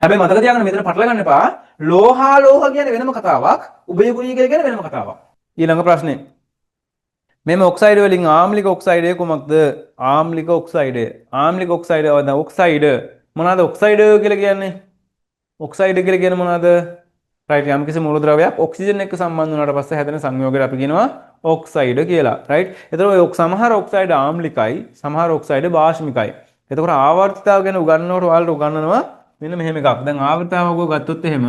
හැබැයි මතක තියාගන්න මෙතන පටල ගන්න එපා. ලෝහා ලෝහ කියන්නේ වෙනම කතාවක්. උභයගුණී කියලා කියන්නේ වෙනම කතාවක්. ඊළඟ ප්‍රශ්නේ. මෙම ඔක්සයිඩ් වලින් ආම්ලික ඔක්සයිඩය කුමක්ද? ආම්ලික ඔක්සයිඩය. ආම්ලික ඔක්සයිඩය වද ඔක්සයිඩ මොනවාද ඔක්සයිඩ කියලා කියන්නේ? ඔක්සයිඩ කියලා කියන්නේ මොනවාද? රයිට් යම්කිසි මූලද්‍රව්‍යයක් ඔක්සිජන් එක්ක සම්බන්ධ වුණාට පස්සේ හැදෙන සංයෝගයට අපි කියනවා ඔක්සයිඩ කියලා. රයිට්. එතකොට ඔය සමහර ඔක්සයිඩ ආම්ලිකයි, සමහර ඔක්සයිඩ බාෂ්මිකයි. එතකොට ආවර්තිතාව ගැන උගන්වනකොට ඔයාලට උගන්වනවා මෙන්න මෙහෙම එකක්. දැන් ආවර්තිතාවක ගත්තොත් එහෙම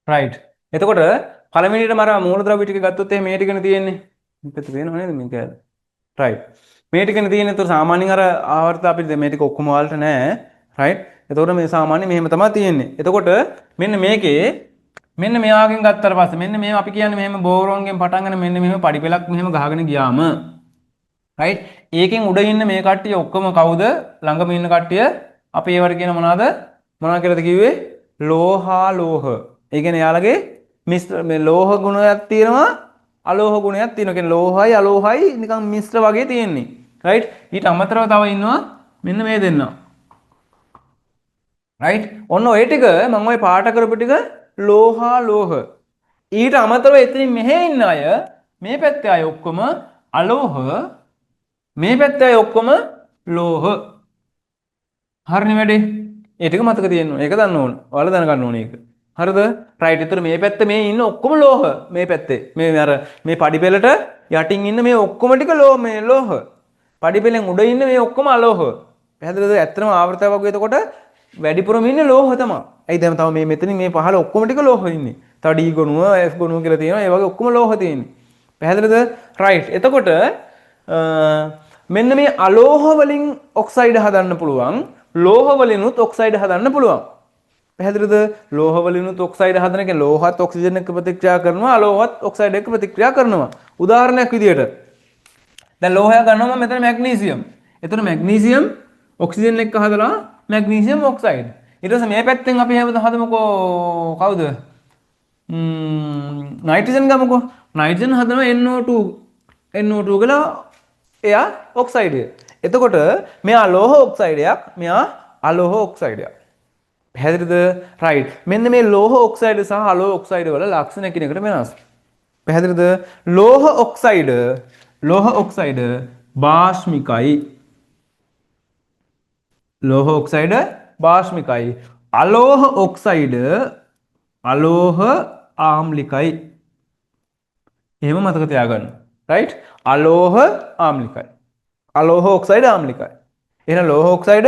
රයිට්. එතකොට පළවෙනියට මර මූලද්‍රව්‍ය ටික ගත්තොත් එහෙනම් මේ ටිකනේ තියෙන්නේ. මේකත් පේනව නේද මේ කෑල්ල? රයිට්. මේ ටිකනේ තියෙන්නේ. එතකොට සාමාන්‍යයෙන් අර ආවර්ත අපිට මේ ටික ඔක්කොම වලට නෑ. රයිට්. එතකොට මේ සාමාන්‍ය මෙහෙම තමයි තියෙන්නේ. එතකොට මෙන්න මේකේ මෙන්න මෙයාගෙන් ගත්තට පස්සේ මෙන්න මේව අපි කියන්නේ මෙහෙම බෝරෝන්ගෙන් පටන් ගන්න මෙන්න මෙහෙම පඩිපෙලක් මෙහෙම ගහගෙන ගියාම රයිට්. ඒකෙන් උඩ ඉන්න මේ කට්ටිය ඔක්කොම කවුද? ළඟම ඉන්න කට්ටිය අපි ඒවට කියන මොනවද? මොනවා කියලාද කිව්වේ? ලෝහා ලෝහ. ඒ කියන්නේ යාළගේ මිශ්‍ර මේ ලෝහ ගුණයක් තියෙනවා අලෝහ ගුණයක් තියෙනවා. කියන්නේ ලෝහයි අලෝහයි නිකන් මිශ්‍ර වගේ තියෙන්නේ. රයිට්. ඊට අමතරව තව ඉන්නවා මෙන්න මේ දෙන්නා. රයිට්. ඔන්න ඔය ටික මම ඔය පාට කරපු ටික ලෝහා ලෝහ. ඊට අමතරව එතනින් මෙහෙ ඉන්න අය මේ පැත්තේ අය ඔක්කොම අලෝහ මේ පැත්තේ අය ඔක්කොම ලෝහ. හරිනේ වැඩේ. ඒ ටික මතක තියෙන්න ඕනේ. ඒක දන්න ඕන. ඔයාලා දැනගන්න ඕනේ ඒක. හරිද? රයිට්. ඒතර මේ පැත්තේ මේ ඉන්න ඔක්කොම ලෝහ. මේ පැත්තේ මේ අර මේ පඩිපෙළට යටින් ඉන්න මේ ඔක්කොම ටික ලෝහ මේ ලෝහ. පඩිපෙළෙන් උඩ ඉන්න මේ ඔක්කොම අලෝහ. පැහැදිලිද? ඇත්තටම ආවර්තයක් වගේ එතකොට වැඩිපුරම ඉන්නේ ලෝහ තමයි. ඇයි දැන් තව මේ මෙතනින් මේ පහළ ඔක්කොම ටික ලෝහ ඉන්නේ. තව D ගුණුව F ගුණුව කියලා තියෙනවා. ඒ වගේ ඔක්කොම ලෝහ තියෙන්නේ. පැහැදිලිද? රයිට්. එතකොට මෙන්න මේ අලෝහ වලින් ඔක්සයිඩ් හදන්න පුළුවන්. ලෝහ වලිනුත් ඔක්සයිඩ් හදන්න පුළුවන්. පැහැදිලිද? ලෝහ වලිනුත් ඔක්සයිඩ් හදන එක ලෝහත් ඔක්සිජන් එක්ක ප්‍රතික්‍රියා කරනවා අලෝහත් ඔක්සයිඩ් එක්ක ප්‍රතික්‍රියා කරනවා. උදාහරණයක් විදියට දැන් ලෝහය ගන්නවා මෙතන මැග්නීසියම්. එතන මැග්නීසියම් ඔක්සිජන් එක්ක හදලා මැග්නීසියම් ඔක්සයිඩ්. ඊට පස්සේ මේ පැත්තෙන් අපි හදමුකෝ කවුද? නයිට්‍රජන් ගමුකෝ. නයිට්‍රජන් හදනවා NO2 කියලා එයා ඔක්සයිඩය. එතකොට මෙයා ලෝහ ඔක්සයිඩයක් මෙයා අලෝහ ඔක්සයිඩයක්. පැහැදිලිද? රයිට්. මෙන්න මේ ලෝහ ඔක්සයිඩ් සහ අලෝහ ඔක්සයිඩ් වල ලක්ෂණ එකිනෙකට වෙනස්. පැහැදිලිද? ලෝහ ඔක්සයිඩ් බාෂ්මිකයි. ලෝහ ඔක්සයිඩ බාෂ්මිකයි. අලෝහ ඔක්සයිඩ අලෝහ ආම්ලිකයි. එහෙම මතක තියාගන්න. රයිට්. අලෝහ ආම්ලිකයි. අලෝහ ඔක්සයිඩ ආම්ලිකයි. එහෙනම් ලෝහ ඔක්සයිඩ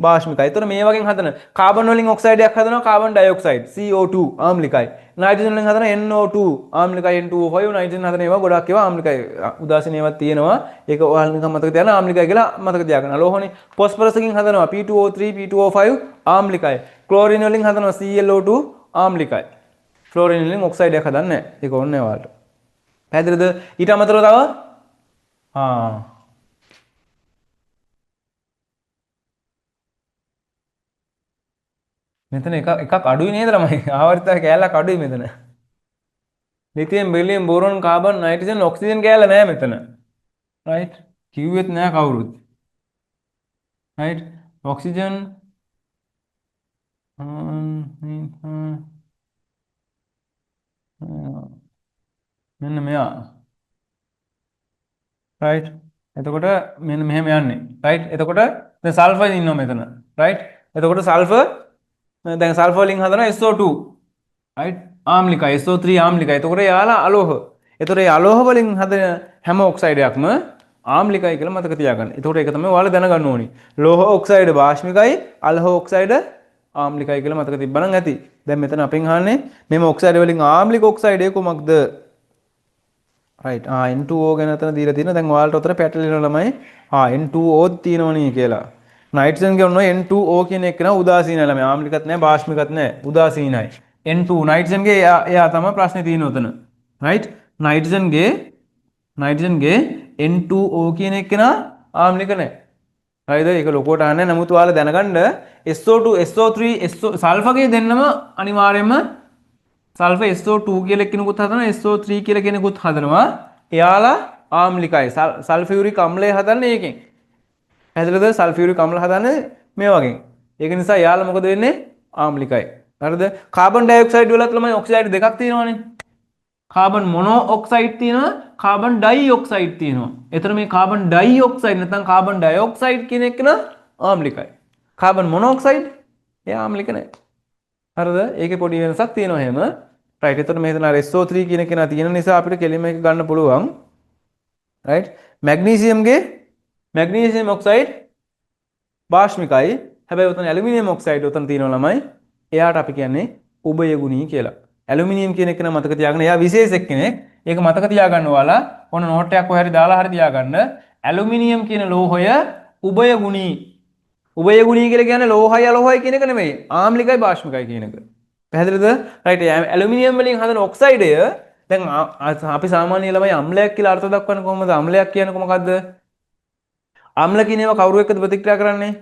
බාෂ්මිකයි. ඒතර මේ වගේ හදන කාබන් වලින් ඔක්සයිඩයක් හදනවා කාබන් ඩයොක්සයිඩ් CO2 ආම්ලිකයි. නයිට්‍රජන් වලින් හදන NO2 ආම්ලිකයි N2O5 නයිට්‍රජන් හදන ඒවා ගොඩක් ඒවා ආම්ලිකයි. උදාසීන ඒවා තියෙනවා. ඒක ඔයාලා නිකන් මතක තියාගන්න ආම්ලිකයි කියලා මතක තියාගන්න. ලෝහනේ ෆොස්ෆරස් එකකින් හදනවා P2O3 P2O5 ආම්ලිකයි. ක්ලෝරින් වලින් හදනවා ClO2 ආම්ලිකයි. ෆ්ලෝරින් වලින් ඔක්සයිඩයක් හදන්නේ නැහැ. ඒක ඕනේ ඔයාලට. පැහැදිලිද? ඊට අමතරව තව මෙතන එකක් අඩුයි නේද ළමයි? ආවර්තිතාව කෑල්ලක් අඩුයි මෙතන. Lithium beryllium boron carbon nitrogen oxygen කෑල්ල නෑ මෙතන. රයිට්. කිව්වෙත් නෑ කවුරුත්. රයිට්. ඔක්සිජන් මෙන්න මෙයා. රයිට්. එතකොට මෙන්න මෙහෙම යන්නේ. රයිට්. එතකොට දැන් සල්ෆර් ඉන්නවා මෙතන. රයිට්. එතකොට සල්ෆර් දැන් සල්ෆර් වලින් හදන SO2 රයිට් ආම්ලිකයි SO3 ආම්ලිකයි. එතකොට යාලා අලෝහ. එතකොට මේ අලෝහ වලින් හදන හැම ඔක්සයිඩයක්ම ආම්ලිකයි කියලා මතක තියාගන්න. එතකොට ඒක තමයි ඔයාලා දැනගන්න ඕනි. ලෝහ ඔක්සයිඩ බාෂ්මිකයි අලෝහ ඔක්සයිඩ ආම්ලිකයි කියලා මතක තිබ්බනම් ඇති. දැන් මෙතන අපෙන් අහන්නේ මේ ඔක්සයිඩ වලින් ආම්ලික ඔක්සයිඩය කොමක්ද? රයිට්. N2O ගැන අතන දීලා තියෙනවා. දැන් ඔයාලට උතර පැටලෙනවා ළමයි. N2O තියෙනවනේ කියලා. නයිට්‍රජන් කියනවා N2O කියන එක නා උදාසීනයි ළමයි. ආම්ලිකත් නැහැ බාෂ්මිකත් නැහැ. උදාසීනයි. N2 නයිට්‍රජන් ගේ එයා තමයි ප්‍රශ්නේ තියෙන්නේ උතන. රයිට්. නයිට්‍රජන් ගේ N2O කියන එක නා ආම්ලික නැහැ. හරිද? ඒක ලොකුවට අහන්නේ. නමුත් ඔයාලා දැනගන්න SO2 SO3 සල්ෆර්ගේ දෙන්නම අනිවාර්යයෙන්ම සල්ෆර් SO2 කියලා කෙනෙකුත් හදනවා SO3 කියලා කෙනෙකුත් හදනවා. එයාලා ආම්ලිකයි. සල්ෆියුරික් අම්ලය හදන්නේ ඒකෙන්. හැදෙලද සල්ෆියුරික් අම්ල හදන්නේ මේ වගේ. ඒක නිසා එයාලා මොකද වෙන්නේ? ආම්ලිකයි. හරිද? කාබන් ඩයොක්සයිඩ් වලත් ළමයි ඔක්සයිඩ් දෙකක් තියෙනවානේ. කාබන් මොනොක්සයිඩ් තියෙනවා, කාබන් ඩයිऑක්සයිඩ් තියෙනවා. එතන මේ කාබන් ඩයිऑක්සයිඩ් නැත්නම් කාබන් ඩයොක්සයිඩ් කියන එක න ආම්ලිකයි. කාබන් මොනොක්සයිඩ් එයා ආම්ලික නැහැ. හරිද? ඒකේ පොඩි වෙනසක් තියෙනවා එහෙම. රයිට්. එතකොට මෙතන SO3 කියන කෙනා තියෙන නිසා අපිට කෙලින්ම එක ගන්න පුළුවන්. රයිට්. මැග්නීසියම් ඔක්සයිඩ් භාෂ්මිකයි. හැබැයි උතන ඇලුමිනියම් ඔක්සයිඩ් උතන තියෙනවා ළමයි. එයාට අපි කියන්නේ උභයගුණී කියලා. ඇලුමිනියම් කියන එක මතක තියාගන්න. එයා විශේෂ කෙනෙක්. ඒක මතක තියාගන්න ඔයාලා. ඕන නෝට් එකක් ඔය හරි දාලා හරි තියාගන්න. ඇලුමිනියම් කියන ලෝහය උභයගුණී. උභයගුණී කියලා කියන්නේ ලෝහය අලෝහය කියන එක නෙමෙයි. ආම්ලිකයි භාෂ්මිකයි කියන එක. පැහැදිලිද? රයිට්. ඇලුමිනියම් වලින් හදන ඔක්සයිඩය දැන් අපි සාමාන්‍ය ළමයි අම්ලයක් කියලා අර්ථ දක්වන්නේ කොහොමද? අම්ලයක් කියන්නේ මොකක්ද? අම්ල කියන ඒවා කවුරු එක්කද ප්‍රතික්‍රියා කරන්නේ?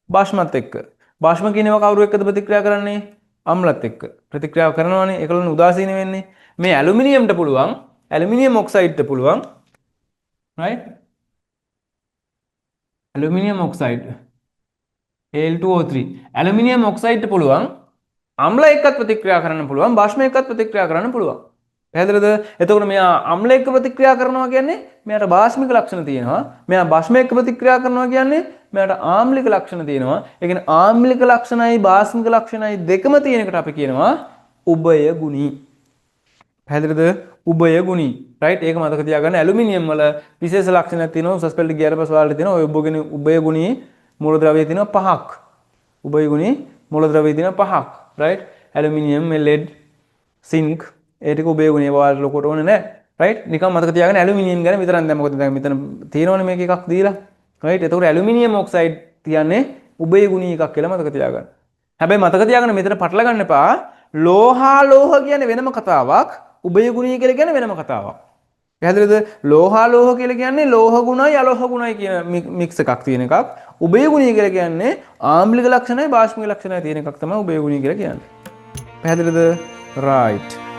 භාෂ්මත් එක්ක. භාෂ්ම කියන ඒවා කවුරු එක්කද ප්‍රතික්‍රියා කරන්නේ? අම්ලත් එක්ක. ප්‍රතික්‍රියාව කරනවානේ. ඒකලන උදාසීන වෙන්නේ. මේ ඇලුමිනියම්ට පුළුවන්, ඇලුමිනියම් ඔක්සයිඩ්ට පුළුවන්. Right? Aluminium oxide Al2O3. Aluminium ඔක්සයිඩ්ට පුළුවන් අම්ල එක්කත් ප්‍රතික්‍රියා කරන්න පුළුවන්, භාෂ්ම එක්කත් ප්‍රතික්‍රියා කරන්න පුළුවන්. පැහැදිලිද? එතකොට මෙයා අම්ල එක්ක ප්‍රතික්‍රියා කරනවා කියන්නේ මෙයාට භාෂ්මික ලක්ෂණ තියෙනවා. මෙයා භාෂ්ම එක්ක ප්‍රතික්‍රියා කරනවා කියන්නේ මෙයාට ආම්ලික ලක්ෂණ තියෙනවා. ඒ කියන්නේ ආම්ලික ලක්ෂණයි භාෂ්මික ලක්ෂණයි දෙකම තියෙන එකට අපි කියනවා උභය ගුණී. පැහැදිලිද? උභය ගුණී. රයිට්? ඒක මතක තියාගන්න. ඇලුමිනියම් වල විශේෂ ලක්ෂණයක් තියෙනවා. උසස් පෙළට ගියාට පස්සේ ඔයාලට තියෙනවා ඔය උභය ගුණී මූලද්‍රව්‍ය තියෙනවා 5ක්. උභය ගුණී මූලද්‍රව්‍ය තියෙනවා 5ක්. රයිට්? ඇලුමිනියම්, ලෙඩ්, සින්ක් ඒ ටික උභය ගුණී ඔයාලට ලොකුට ඕනේ නැහැ. රයිට්? නිකන් මතක තියාගන්න ඇලුමිනියම් ගැන විතරක්. දැන් මොකද දැන් මෙතන තියෙනවනේ මේක එකක් දීලා. රයිට්? එතකොට ඇලුමිනියම් ඔක්සයිඩ් කියන්නේ උභය ගුණී එකක් කියලා මතක තියාගන්න. හැබැයි මතක තියාගන්න මෙතන පටල ගන්න එපා. ලෝහ කියන්නේ වෙනම කතාවක්. උභය ගුණී කියලා කියන්නේ වෙනම කතාවක්. පැහැදිලිද? ලෝහ කියලා කියන්නේ ලෝහ ගුණයි අලෝහ ගුණයි කියන මික්ස් එකක් තියෙන එකක්. උභය ගුණී කියලා කියන්නේ ආම්ලික ලක්ෂණයි භාෂ්මික ලක්ෂණයි තියෙන එකක් තමයි උභය ගුණී කියලා කියන්නේ. පැහැදිලිද? රයිට්.